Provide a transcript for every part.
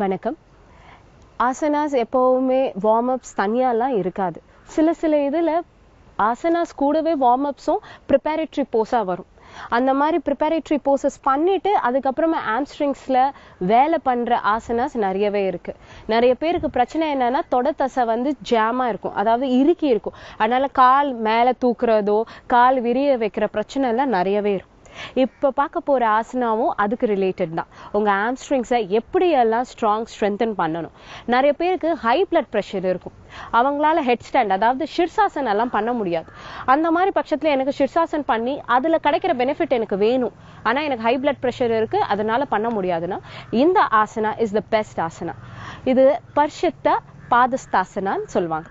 வணக்கம். ஆசனாஸ் எப்பவுமே warm ups தனியாலாம் இருக்காது. சில இதில் ஆசனாஸ் கூடவே வார்ம் அப்ஸும் ப்ரிப்பேரேட்டரி போஸாக வரும். அந்த மாதிரி ப்ரிப்பேரேட்டரி போசஸ் பண்ணிட்டு அதுக்கப்புறமா ஆம்ஸ்ட்ரிங்ஸில் வேலை பண்ணுற ஆசனாஸ் நிறையவே இருக்கு. நிறைய பேருக்கு பிரச்சனை என்னன்னா தொடத்தசை ஜாமாக இருக்கும், அதாவது இறுக்கி இருக்கும். அதனால கால் மேலே தூக்குறதோ கால் விரிய வைக்கிற பிரச்சனை எல்லாம் நிறையவே இருக்கும். இப்போ பார்க்க போற ஆசனாவும் அதுக்கு ரிலேட்டட் தான். உங்க ஆம்ஸ்ட்ரிங்ஸை எப்படியெல்லாம் ஸ்ட்ரென்தன் பண்ணணும். நிறைய பேருக்கு ஹை பிளட் ப்ரெஷர் இருக்கும், அவங்களால ஹெட் ஸ்டாண்ட் அதாவது ஷிர்சாசன் எல்லாம் பண்ண முடியாது. அந்த மாதிரி பட்சத்துல எனக்கு ஷிர்சாசன் பண்ணி அதுல கிடைக்கிற பெனிஃபிட் எனக்கு வேணும், ஆனா எனக்கு ஹை பிளட் ப்ரெஷர் இருக்கு அதனால பண்ண முடியாதுன்னா இந்த asana is the best asana. இது பர்ஷித்த பாதஸ்தாசனான்னு சொல்லுவாங்க.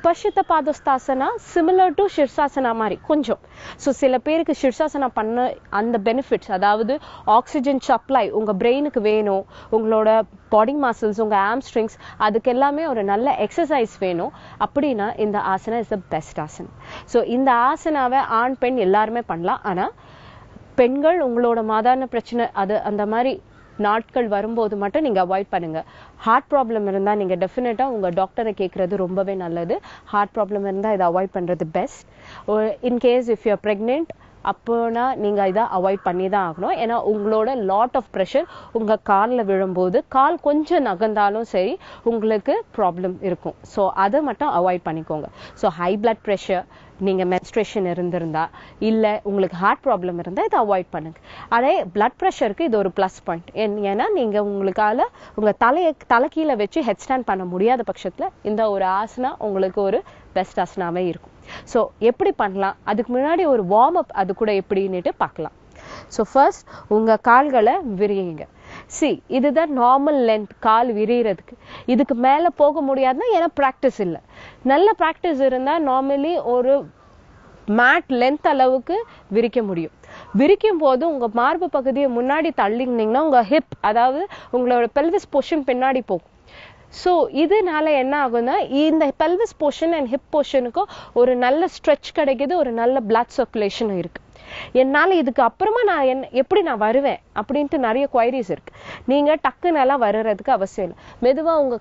பர்ஷித்த பாதஸ்தாசனா சிமிலர் டு ஷிர்சாசனா மாதிரி கொஞ்சம். ஸோ சில பேருக்கு ஷிர்சாசனா பண்ண அந்த பெனிஃபிட்ஸ், அதாவது ஆக்சிஜன் சப்ளை உங்க பிரெயினுக்கு வேணும், உங்களோட பாடி மசில்ஸ் உங்க ஆம்ஸ்ட்ரிங்ஸ் அதுக்கு எல்லாமே ஒரு நல்ல எக்ஸசைஸ் வேணும் அப்படின்னா இந்த asana is the best asana. So இந்த ஆசனாவை ஆண் பெண் எல்லாருமே பண்ணலாம். ஆனா பெண்கள் உங்களோட மாதான பிரச்சனை அது அந்த மாதிரி நாட்கள் வரும்போது மட்டும் நீங்க அவாய்ட் பண்ணுங்க. ஹார்ட் ப்ராப்ளம் இருந்தா நீங்க டெஃபினட்டா உங்க டாக்டரை கேட்கறது ரொம்பவே நல்லது. ஹார்ட் ப்ராப்ளம் இருந்தா இதை அவாய்ட் பண்றது best. In case if you are pregnant அப்போனா நீங்க இதை அவாய்ட் பண்ணி தான் ஆகணும். ஏன்னா உங்களோட லாட் ஆஃப் ப்ரெஷர் உங்க காலில் விழும்போது கால் கொஞ்சம் நகர்ந்தாலும் சரி உங்களுக்கு ப்ராப்ளம் இருக்கும். ஸோ அதை மட்டும் அவாய்ட் பண்ணிக்கோங்க. ஸோ ஹை பிளட் ப்ரெஷர், நீங்க மென்ஸ்ட்ரேஷன் இருந்திருந்தா இல்ல உங்களுக்கு ஹார்ட் ப்ராப்ளம் இருந்தா இதை அவாய்ட் பண்ணுங்க. அதே பிளட் ப்ரெஷருக்கு இது ஒரு பிளஸ் பாயிண்ட். ஏன்னா நீங்க உங்களுக்கால உங்க தலை கீழே வச்சு ஹெட் ஸ்டாண்ட் பண்ண முடியாத பட்சத்துல இந்த ஒரு ஆசனா உங்களுக்கு ஒரு பெஸ்ட் ஆசனாவே இருக்கும். ஸோ எப்படி பண்ணலாம், அதுக்கு முன்னாடி ஒரு வார்ம் அப் அது கூட எப்படின்னுட்டு பார்க்கலாம். ஸோ ஃபர்ஸ்ட் உங்க கால்களை விரியுங்க. இதுதான் நார்மல் லென்த் கால் விரியறதுக்கு. இதுக்கு மேல போக முடியாதுன்னா ஏன்னா பிராக்டிஸ் இல்லை. நல்ல பிராக்டிஸ் இருந்தா நார்மலி ஒரு மேட் லென்த் அளவுக்கு விரிக்க முடியும். விரிக்கும் போது உங்க மார்பு பகுதியை முன்னாடி தள்ளினீங்கன்னா உங்க ஹிப் அதாவது உங்களோட பெல்விஸ் போர்ஷன் பின்னாடி போகும். ஸோ இதனால என்ன ஆகும்னா இந்த பெல்விஸ் போர்ஷன் அண்ட் ஹிப் போர்ஷனுக்கும் ஒரு நல்ல ஸ்ட்ரெச் கிடைக்குது, ஒரு நல்ல பிளட் சர்க்குலேஷன் இருக்கு. என்னால இதுக்கு அப்புறமா நான் எப்படி நான் வருவேன் அப்படின்ட்டு நிறைய குவைரிஸ் இருக்கு. நீங்க டக்குன்னெல்லாம் வர்றதுக்கு அவசியம் இல்லை. மெதுவா உங்க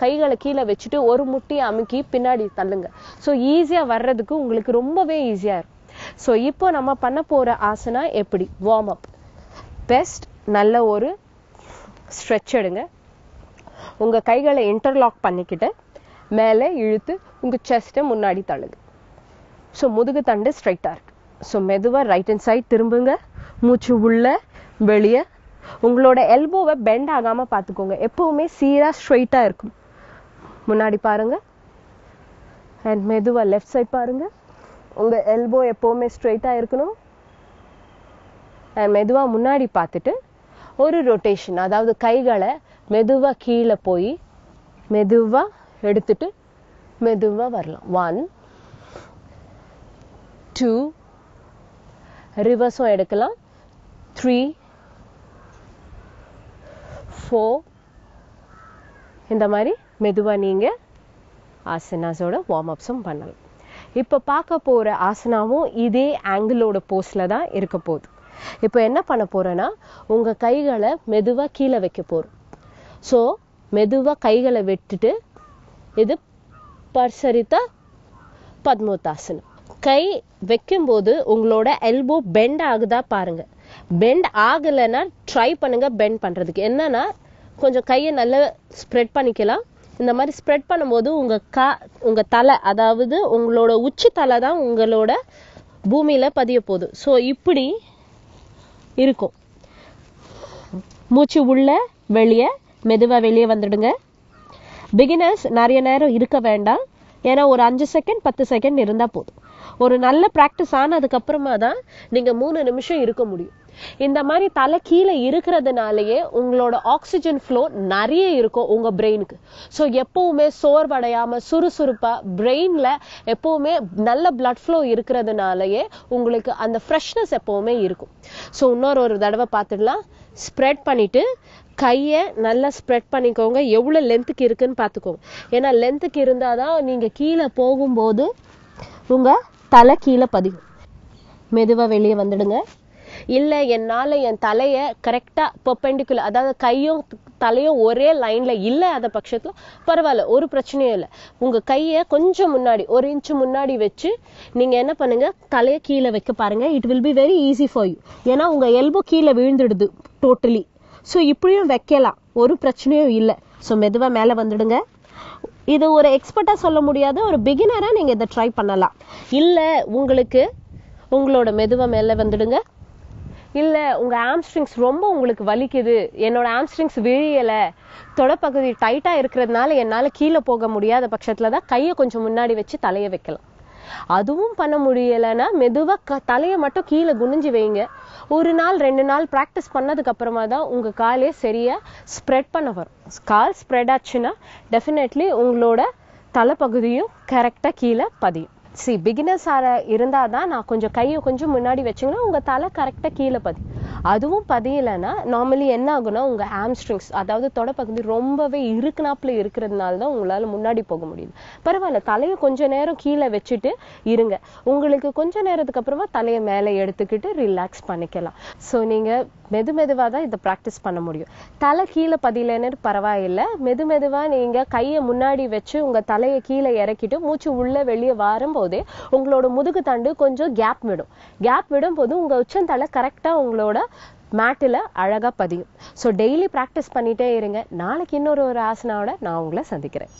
கைகளை கீழே வச்சுட்டு ஒரு முட்டி அமுக்கி பின்னாடி தள்ளுங்க. ஸோ ஈஸியா வர்றதுக்கு உங்களுக்கு ரொம்பவே ஈஸியா இருக்கும். ஸோ இப்போ நம்ம பண்ண போற ஆசனா எப்படி வார்ம் அப் பெஸ்ட். நல்ல ஒரு ஸ்ட்ரெச் எடுங்க. உங்க கைகளை இன்டர்லாக் பண்ணிக்கிட்டு மேலே இழுத்து உங்க செஸ்ட்டை முன்னாடி தள்ளுங்க. ஸோ முதுகு தண்டு ஸ்ட்ரைட்டா இருக்கு. ஸோ மெதுவா ரைட் ஹேண்ட் சைட் திரும்புங்க. மூச்சு உள்ள வெளியே. உங்களோட எல்போவை பெண்ட் ஆகாம பார்த்துக்கோங்க. எப்பவுமே சீரா ஸ்ட்ரைட்டா இருக்கும். முன்னாடி பாருங்க. அண்ட் மெதுவா லெஃப்ட் சைட் பாருங்க. உங்க எல்போ எப்பவுமே ஸ்ட்ரைட்டா இருக்கணும். அண்ட் மெதுவா முன்னாடி பார்த்துட்டு ஒரு ரொட்டேஷன், அதாவது கைகளை மெதுவா கீழே போய் மெதுவா எடுத்துட்டு மெதுவா வரலாம். 1 2 ரிவர்ஸும் எடுக்கலாம். 3 4 இந்த மாதிரி மெதுவா நீங்க ஆசனாஸோட வார்ம் அப்ஸும் பண்ணலாம். இப்ப பார்க்க போற ஆசனாவும் இதே ஆங்கிளோட போஸ்ல தான் இருக்க போகுது. இப்போ என்ன பண்ண போறேன்னா உங்க கைகளை மெதுவா கீழே வைக்க போறோம். ஸோ மெதுவா கைகளை விட்டுட்டு இது பர்சரித்த பத்மோத்தாசனம். கை வைக்கும் போது உங்களோட எல்போ பெண்ட் ஆகுதா பாருங்க. பெண்ட் ஆகலைன்னா ட்ரை பண்ணுங்க பெண்ட் பண்றதுக்கு. என்னன்னா கொஞ்சம் கையை நல்லா ஸ்ப்ரெட் பண்ணிக்கலாம். இந்த மாதிரி ஸ்ப்ரெட் பண்ணும்போது உங்க தலை அதாவது உங்களோட உச்சி தலை தான் உங்களோட பூமியில பதிய போகுது. ஸோ இப்படி இருக்கும். மூச்சு உள்ள வெளியே மெதுவா வெளியே வந்துடுங்க. பிகினர்ஸ் நிறைய நேரம் இருக்க வேண்டாம். ஏன்னா ஒரு 5 செகண்ட் 10 செகண்ட் இருந்தா போதும். ஒரு நல்ல பிராக்டிஸ் ஆனதுக்கு அப்புறமா தான் நீங்க 3 நிமிஷம் இருக்க முடியும். இந்த மாதிரி தலை கீழே இருக்கிறதுனாலயே உங்களோட ஆக்சிஜன் ஃப்ளோ நிறைய இருக்கும் உங்க பிரெயினுக்கு. ஸோ எப்பவுமே சோர்வடையாம சுறுசுறுப்பா பிரெயின்ல எப்பவுமே நல்ல பிளட் ஃப்ளோ இருக்கிறதுனாலயே உங்களுக்கு அந்த ஃப்ரெஷ்னஸ் எப்பவுமே இருக்கும். ஸோ இன்னொரு தடவை பார்த்துடலாம். ஸ்ப்ரெட் பண்ணிட்டு கையை நல்லா ஸ்ப்ரெட் பண்ணிக்கோங்க. எவ்வளவு லென்த்துக்கு இருக்குன்னு பார்த்துக்கோங்க. ஏன்னா லென்த்துக்கு இருந்தாதான் நீங்க கீழே போகும்போது உங்க தலை கீழே பதியும். மெதுவா வெளியே வந்துடுங்க. இல்ல என்னால என் தலைய கரெக்டா பெர்பெண்டிகுலர், அதாவது கையும் தலையும் ஒரே லைன்ல இல்ல அத பட்சத்துல பரவாயில்ல, ஒரு பிரச்சனையும் இல்ல. உங்க கைய கொஞ்சம் முன்னாடி 1 இன்ச் முன்னாடி வச்சு நீங்க என்ன பண்ணுங்க, தலைய கீழே வைக்க பாருங்க. It will be very easy for you. ஏன்னா உங்க எல்போ கீழே விழுந்துடுது டோட்டலி. ஸோ இப்படியும் வைக்கலாம், ஒரு பிரச்சனையும் இல்லை. ஸோ மெதுவா மேல வந்துடுங்க. இது ஒரு எக்ஸ்பர்ட்டா சொல்ல முடியாது, ஒரு பிகினரா நீங்க இதை ட்ரை பண்ணலாம். இல்ல உங்களுக்கு உங்களோட மெதுவா மேல வந்துடுங்க. இல்ல உங்க ஆம்ஸ்ட்ரிங்ஸ் ரொம்ப உங்களுக்கு வலிக்குது, என்னோட ஆம்ஸ்ட்ரிங்ஸ் விழியல, தொடப்பகுதி டைட்டா இருக்கிறதுனால என்னால கீழே போக முடியாத பட்சத்துலதான் கையை கொஞ்சம் முன்னாடி வச்சு தலைய வைக்கலாம். அதுவும் பண்ண முடியலைன்னா மெதுவா தலையை மட்டும் கீழே குனிஞ்சு வைங்க. 1 நாள் 2 நாள் பிராக்டிஸ் பண்ணதுக்கு அப்புறமா தான் உங்க காலே சரியா ஸ்ப்ரெட் பண்ண வரும். கால் ஸ்ப்ரெட் ஆச்சுன்னா டெஃபினெட்லி உங்களோட தலைப்பகுதியும் கரெக்டா கீழே பதியும். பிகினர்ஸ் இருந்தாதான் நான் கொஞ்சம் கையை கொஞ்சம் முன்னாடி வச்சிங்கன்னா உங்க தலை கரெக்டா கீழே பதியும். அதுவும் பதியலைன்னா நார்மலி என்ன ஆகும்னா உங்க ஹாம்ஸ்ட்ரிங்ஸ், அதாவது தொடப்பகுதி ரொம்பவே இருக்குனாப்புல இருக்கிறதுனால தான் உங்களால முன்னாடி போக முடியும். பரவாயில்ல, தலையை கொஞ்ச நேரம் கீழே வச்சுட்டு இருங்க. உங்களுக்கு கொஞ்ச நேரத்துக்கு அப்புறமா தலையை மேலே எடுத்துக்கிட்டு ரிலாக்ஸ் பண்ணிக்கலாம். ஸோ நீங்க மெதுவா தான் இதை ப்ராக்டிஸ் பண்ண முடியும். தலை கீழே பதியலன்னு பரவாயில்லை, மெதுவா நீங்க கையை முன்னாடி வச்சு உங்க தலையை கீழே இறக்கிட்டு மூச்சு உள்ள வெளியே வரும்போதே உங்களோட முதுகு தண்டு கொஞ்சம் கேப் விடும் போது உங்க உச்சந்தலை கரெக்டா உங்களோட மேட்டில் அழகா பதியும். ஸோ டெய்லி ப்ராக்டிஸ் பண்ணிட்டே இருங்க. நாளைக்கு இன்னொரு ஆசனாவோட நான் உங்களை சந்திக்கிறேன்.